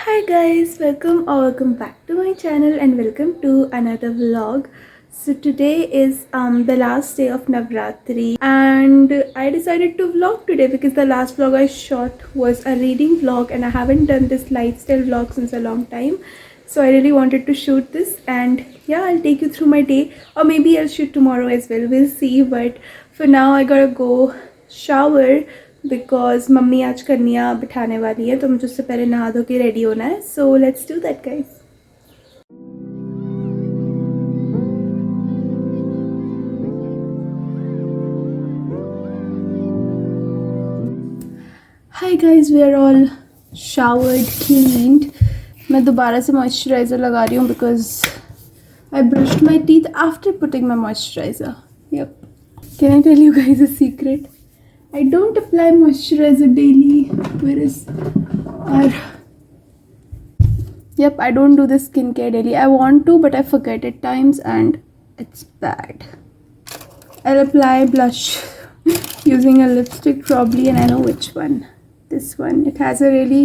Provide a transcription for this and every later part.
Hi guys, welcome back to my channel and welcome to another vlog. So today is the last day of Navratri and I decided to vlog today because the last vlog I shot was a reading vlog and I haven't done this lifestyle vlog since a long time. So I really wanted to shoot this and yeah, I'll take you through my day, or maybe I'll shoot tomorrow as well, we'll see. But for now I gotta go shower because mummy आज कन्या बिठाने वाली है तो मुझे उससे पहले नहा धो के रेडी होना है. So let's do that guys. Hi guys, we are all showered, cleaned. मैं दोबारा से मॉइस्चराइज़र लगा रही हूँ because I brushed my teeth after putting my moisturizer. Yup, can I tell you guys a secret? I don't apply moisturizer daily, whereas I don't do the skincare daily. I want to, but I forget at times and it's bad. I'll apply blush using a lipstick probably, and I know which one. This one. It has a really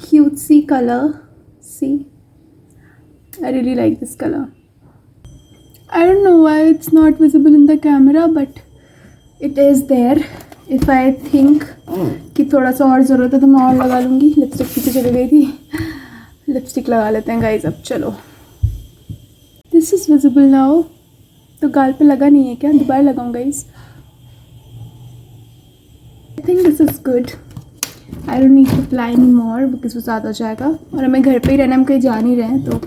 cutesy color. See? I really like this color. I don't know why it's not visible in the camera, but it is there. If I think कि थोड़ा सा और ज़रूरत है तो मैं और लगा लूँगी. लिपस्टिक पीछे चली गई थी. लिपस्टिक लगा लेते हैं गाइज अब. चलो, दिस इज़ विजिबल नाउ. तो गाल पे लगा नहीं है क्या? दोबारा लगाऊँ guys. I think this is good. I don't need to apply any more because वो ज़्यादा हो जाएगा और हमें घर पे ही रहना, हम कहीं जा नहीं रहे हैं तो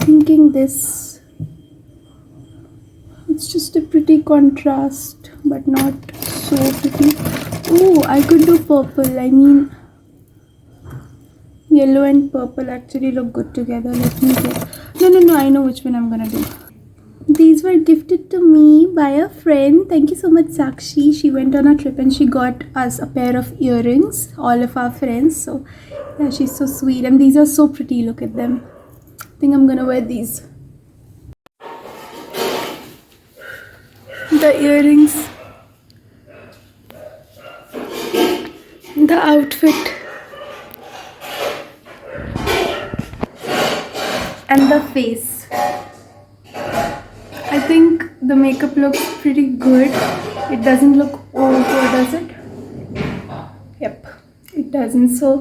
thinking this. It's just a pretty contrast, but not so pretty. Oh, I could do purple. I mean, yellow and purple actually look good together. Let me get. No. I know which one I'm gonna do. These were gifted to me by a friend. Thank you so much, Sakshi. She went on a trip and she got us a pair of earrings. All of our friends. So yeah, she's so sweet. And these are so pretty. Look at them. I think I'm gonna wear these. The earrings, the outfit, and the face. I think the makeup looks pretty good. It doesn't look over, does it? Yep, it doesn't. So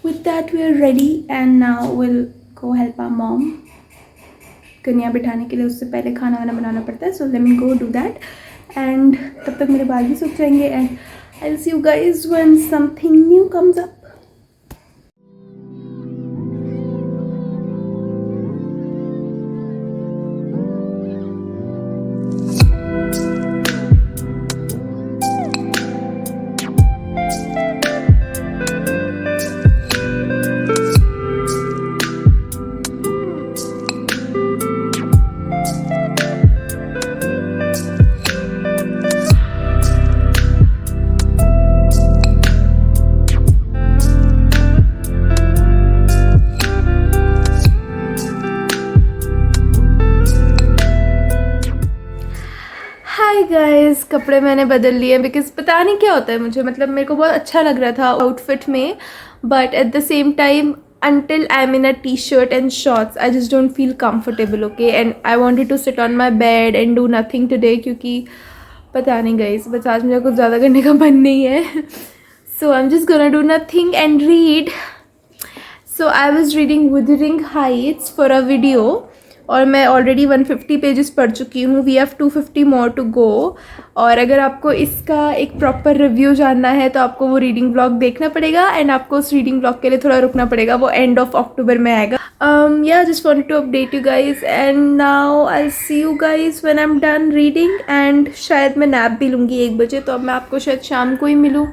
with that we are ready and now we'll go help our mom. कन्या बिठाने के लिए उससे पहले खाना वाना बनाना पड़ता है. So let me go do that and तब तक मेरे बाल भी सूख जाएंगे and I will see you guys when something new comes up. Guys, कपड़े मैंने बदल लिए बिकॉज पता नहीं क्या होता है मुझे, मतलब मेरे को बहुत अच्छा लग रहा था आउटफिट में, but at the same time until I'm in a t-shirt and shorts I just don't feel comfortable, okay? And I wanted to sit on my bed and do nothing today क्योंकि पता नहीं guys, बस आज मुझे कुछ ज़्यादा करने का मन नहीं है. So I'm just gonna do nothing and read. So I was reading Wuthering Heights for a video और मैं ऑलरेडी 150 पेजेस पढ़ चुकी हूँ. We have 250 more to go. और अगर आपको इसका एक प्रॉपर रिव्यू जानना है तो आपको वो रीडिंग ब्लॉग देखना पड़ेगा एंड आपको उस रीडिंग ब्लॉग के लिए थोड़ा रुकना पड़ेगा. वो एंड ऑफ अक्टूबर में आएगा. Yeah just wanted to update you guys and now I see you guys when I am done reading. And शायद मैं नैप भी लूँगी 1 बजे, तो अब मैं आपको शायद शाम को ही मिलूँ.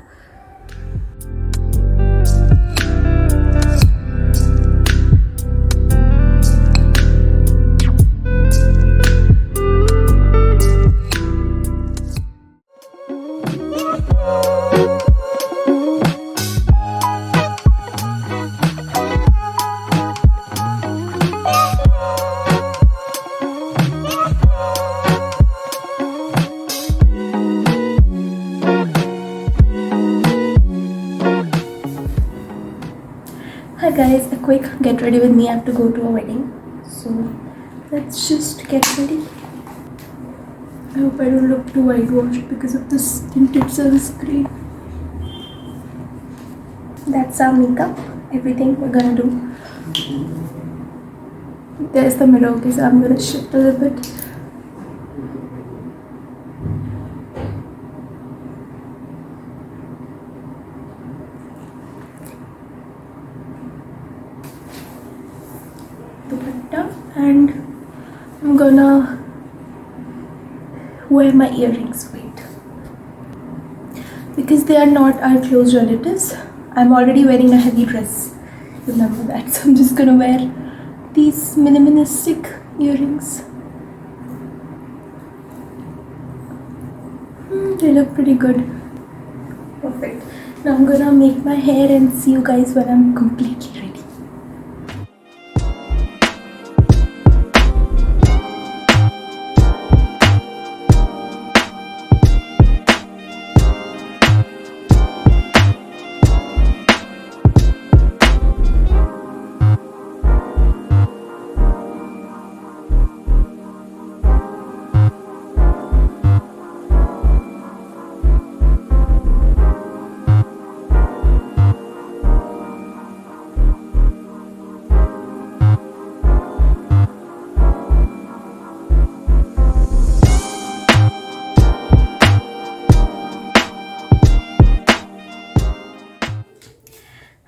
guys, a quick get ready with me. I have to go to a wedding, so let's just get ready. I hope I don't look too whitewashed because of this tinted sunscreen. That's our makeup, everything we're gonna do. There's the mirror, okay, so I'm gonna shift a little bit. And I'm gonna wear my earrings. Wait, because they are not our close relatives. I'm already wearing a heavy dress, remember that. So I'm just gonna wear these minimalistic earrings. They look pretty good. Perfect. Now I'm gonna make my hair and see you guys when I'm completely ready.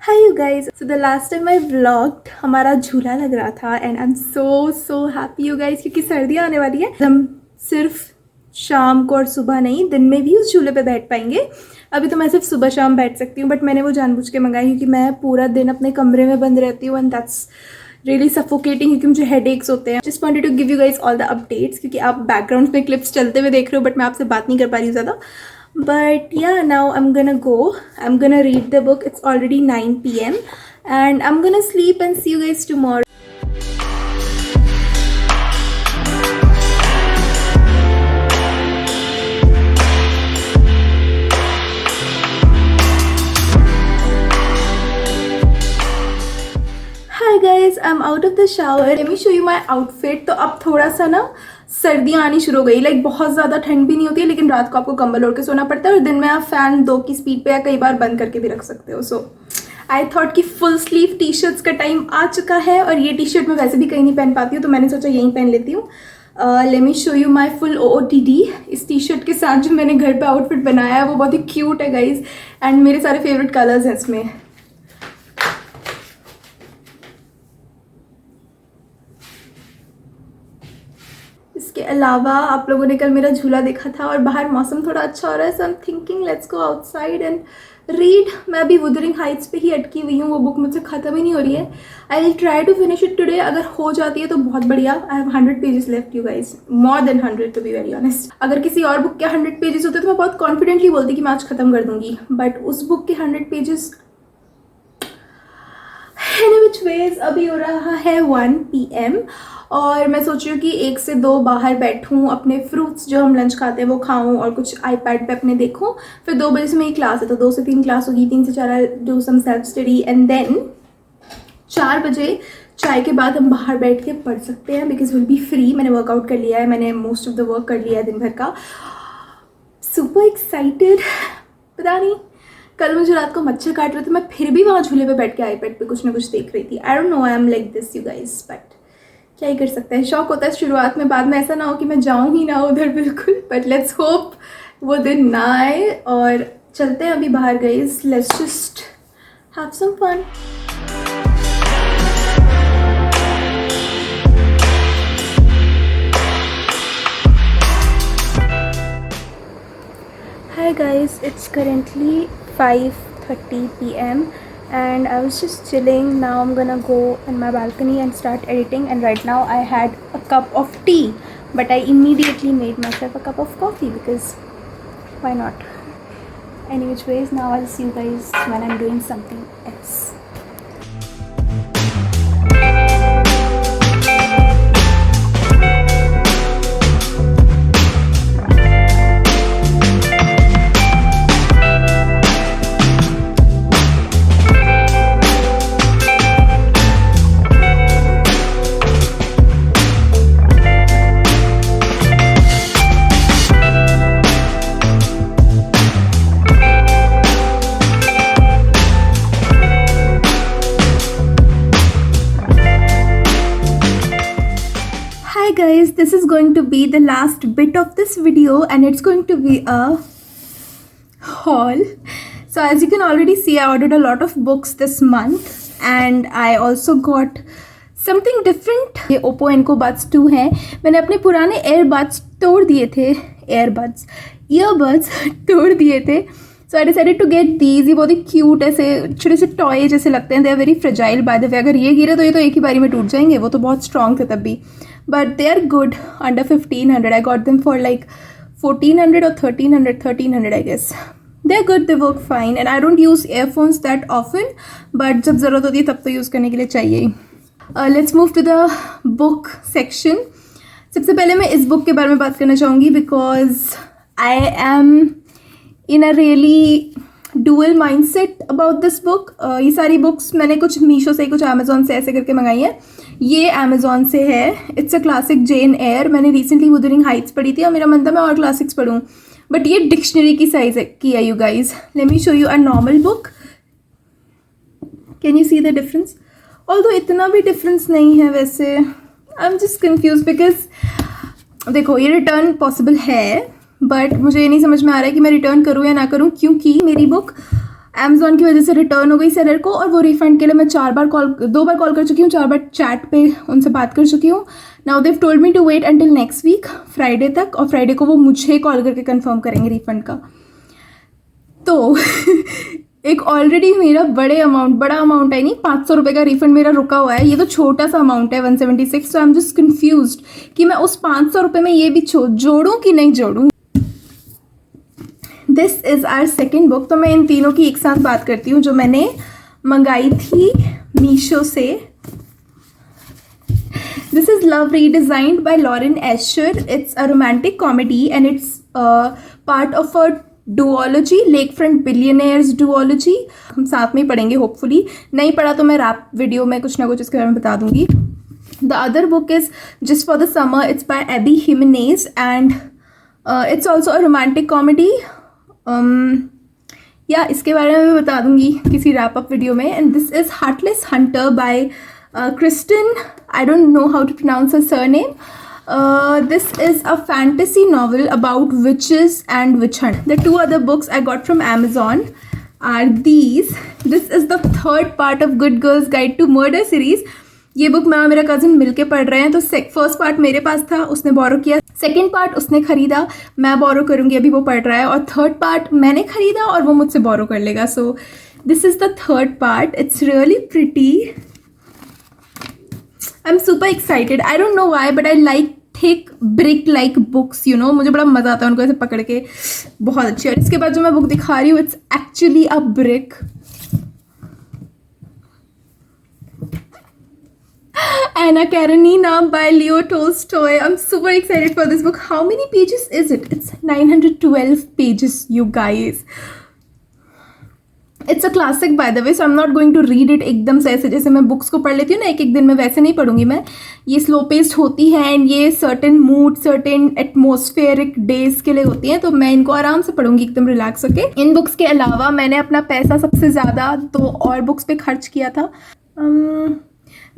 Hi you guys, so the last time I vlogged हमारा झूला लग रहा था and I'm so happy you guys क्योंकि सर्दियाँ आने वाली है। हम सिर्फ शाम को और सुबह नहीं, दिन में भी उस झूले पे बैठ पाएंगे। अभी तो मैं सिर्फ सुबह शाम बैठ सकती हूँ, बट मैंने वो जानबूझ के मंगाई क्योंकि मैं पूरा दिन अपने कमरे में बंद रहती हूँ एंड दैट्स रियली सफोकेटिंग क्योंकि मुझे हेडेक्स होते हैं। Just wanted to give you guys all the updates क्योंकि आप बैकग्राउंड में क्लिप्स चलते हुए देख रहे हो, बट मैं आपसे बात नहीं कर पा रही हूँ ज़्यादा। But yeah, now I'm gonna go. I'm gonna read the book. It's already 9 p.m. and I'm gonna sleep and see you guys tomorrow. Hi guys, I'm out of the shower. Let me show you my outfit. तो अब थोड़ा सा ना सर्दियाँ आनी शुरू हो गई। लाइक बहुत ज़्यादा ठंड भी नहीं होती है, लेकिन रात को आपको कंबल ओढ़ के सोना पड़ता है और दिन में आप फ़ैन 2 की स्पीड पे या कई बार बंद करके भी रख सकते हो। सो आई थॉट कि फुल स्लीव टी शर्ट्स का टाइम आ चुका है और ये टी शर्ट मैं वैसे भी कहीं नहीं पहन पाती हूँ, तो मैंने सोचा यहीं पहन लेती हूँ। Late me show you my full OOTD। इस टी शर्ट के साथ जो मैंने घर पर आउटफिट बनाया है वो बहुत ही क्यूट है गाइज एंड मेरे सारे फेवरेट कलर्स हैं इसमें। इसके अलावा आप लोगों ने कल मेरा झूला देखा था और बाहर मौसम थोड़ा अच्छा हो रहा है, so I am thinking let's go outside and read. मैं अभी वुदरिंग हाइट्स पे ही अटकी हुई हूँ, वो बुक मुझसे ख़त्म ही नहीं हो रही है। I will try to finish it today. अगर हो जाती है तो बहुत बढ़िया। I have 100 pages left you guys, more than 100 to be very honest. अगर किसी और बुक के 100 पेजेस होते तो मैं बहुत कॉन्फिडेंटली बोलती कि मैं आज ख़त्म कर दूँगी, बट उस बुक के 100 पेजेस एनी विच वेज। अभी हो रहा है 1 PM और मैं सोच रही हूँ कि 1 से 2 बाहर बैठूँ, अपने फ्रूट्स जो हम लंच खाते हैं वो खाऊँ और कुछ iPad पे अपने देखूँ। फिर 2 बजे से मेरी क्लास है, तो 2 से 3 क्लास होगी, 3 से 4 I do some self study and then 4 बजे चाय के बाद हम बाहर बैठ के पढ़ सकते हैं बिकॉज विल बी फ्री। मैंने वर्कआउट कर लिया है, मैंने मोस्ट ऑफ द वर्क कर लिया है दिन भर का। Super excited. पता नहीं कल मुझे रात को मच्छर काट रहे थे, मैं फिर भी वहाँ झूले पे बैठ के iPad पे कुछ ना कुछ देख रही थी। आई don't no, I am like this you guys, but क्या ही कर सकते हैं। शौक होता है शुरुआत में, बाद में ऐसा ना हो कि मैं जाऊँ ही ना उधर बिल्कुल। बट लेट्स होप वो दिन ना आए और चलते हैं अभी बाहर guys. Let's just have some fun. Hi guys, it's currently 5:30 PM and I was just chilling. Now I'm gonna go in my balcony and start editing, and right now I had a cup of tea, but I immediately made myself a cup of coffee because why not? Any which ways, now I'll see you guys when I'm doing something else. going to be the last bit of this video, and it's going to be a haul. So as you can already see, I ordered a lot of books this month, and I also got something different. ये Oppo Enco Buds 2 है. मैंने अपने पुराने earbuds तोड़ दिए थे, earbuds तोड़ दिए थे. So I decided to get these. ये बहुत ही cute ऐसे छोटे से टॉय जैसे लगते हैं. They are very fragile by the way. अगर ये गिरे तो ये तो एक ही बारी में टूट जाएंगे. वो तो बहुत strong थे तब भी. But they are good under 1500. I got them for like 1400 or 1300 I guess. They're good, they work fine, and I don't use earphones that often, but जब ज़रूरत होती है तब तो यूज़ करने के लिए चाहिए. Let's move to the book section. सबसे पहले मैं इस बुक के बारे में बात करना चाहूँगी because I am in a really dual mindset about this book. ये सारी बुक्स मैंने कुछ मीशो से कुछ अमेज़ॉन से ऐसे करके मंगाई है. ये अमेज़ॉन से है. It's a classic Jane Eyre. मैंने रिसेंटली वुदरिंग हाइट्स पढ़ी थी और मेरा मन था मैं और क्लासिक्स पढ़ूँ, बट ये डिक्शनरी की साइज की है. You guys, let me show you a normal book. Can you see the difference? Although इतना भी डिफरेंस नहीं है वैसे. I am just confuse because देखो ये रिटर्न पॉसिबल है, बट मुझे ये नहीं समझ में आ रहा है कि मैं रिटर्न करूँ या ना करूँ, क्योंकि मेरी बुक अमेज़ॉन की वजह से रिटर्न हो गई सेलर को, और वो रिफ़ंड के लिए मैं 2 बार कॉल कर चुकी हूँ, 4 बार चैट पे उनसे बात कर चुकी हूँ. Now they've told me to wait until next week Friday तक, और फ्राइडे को वो मुझे कॉल करके कंफर्म करेंगे रिफ़ंड का. तो एक ऑलरेडी मेरा बड़ा अमाउंट है, नहीं 500 रुपये का रिफ़ंड मेरा रुका हुआ है. ये तो छोटा सा अमाउंट है 176. सो आई एम जस्ट कन्फ्यूज कि मैं उस 500 रुपये में ये भी जोड़ूँ कि नहीं जोड़ूँ. This is our second book. तो मैं इन तीनों की एक साथ बात करती हूँ जो मैंने मंगाई थी मीशो से. This is love redesigned by Lauren Asher. It's a romantic comedy and it's part of a duology, lakefront billionaires duology. हम साथ में ही पढ़ेंगे होपफुली. नहीं पढ़ा तो मैं रैप वीडियो में कुछ ना कुछ इसके बारे में बता दूंगी. The other book is just for the summer. It's by Abby Jimenez and it's also a romantic comedy. या इसके बारे में भी बता दूंगी किसी रैप अप वीडियो में. And this is heartless hunter by Kristen. I don't know how to pronounce her surname. This is a fantasy novel about witches and witch hunt. The 2 other books I got from Amazon are these. This is the 3rd part of Good Girls Guide to Murder series. ये book मैं और मेरा cousin मिलके पढ़ रहे हैं. तो first part मेरे पास था, उसने बोरो किया. सेकेंड पार्ट उसने ख़रीदा, मैं बोरो करूँगी, अभी वो पढ़ रहा है. और थर्ड पार्ट मैंने ख़रीदा और वो मुझसे बोरो कर लेगा. So this is the 3rd part. It's really pretty. I am super excited. I don't know why but I like thick brick like books, you know. मुझे बड़ा मज़ा आता है उनको ऐसे पकड़ के. बहुत अच्छी. और इसके बाद जो मैं बुक दिखा रही हूँ it's actually a brick. Anna Karenina by Leo Tolstoy. I'm super excited for this book. How many pages is it? It's 912 pages, you guys. It's a classic by the way, so I'm not going to read it एकदम से ऐसे जैसे मैं books को पढ़ लेती हूँ ना एक दिन में, वैसे नहीं पढ़ूंगी मैं. ये स्लो पेस्ड होती है एंड ये certain mood, certain atmospheric days के लिए होती हैं, तो मैं इनको आराम से पढ़ूंगी एकदम रिलैक्स होके. इन बुक्स के अलावा मैंने अपना पैसा सबसे ज़्यादा 2 और बुक्स पे खर्च किया था.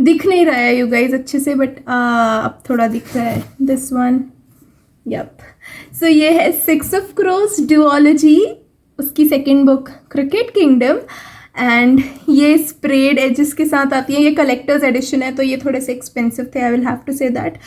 दिख नहीं रहा है यू गाइज अच्छे से, बट अब थोड़ा दिख रहा है. This one, yup. सो ये है 6 of Crows डुओलॉजी, उसकी second book cricket kingdom. And ये स्प्रेड एजेस के साथ आती है. ये कलेक्टर्स एडिशन है तो ये थोड़े से एक्सपेंसिव थे, I will have to say that.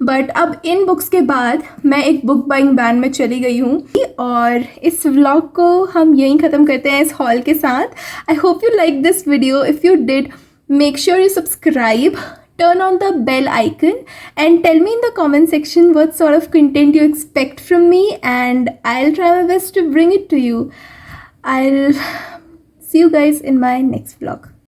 But अब इन बुक्स के बाद मैं एक बुक बाइंग बैन में चली गई हूँ, और इस व्लॉग को हम यहीं ख़त्म करते हैं इस हॉल के साथ. I hope you like this video. If you did, make sure you subscribe, turn on the bell icon, and tell me in the comment section what sort of content you expect from me, and I'll try my best to bring it to you. I'll see you guys in my next vlog.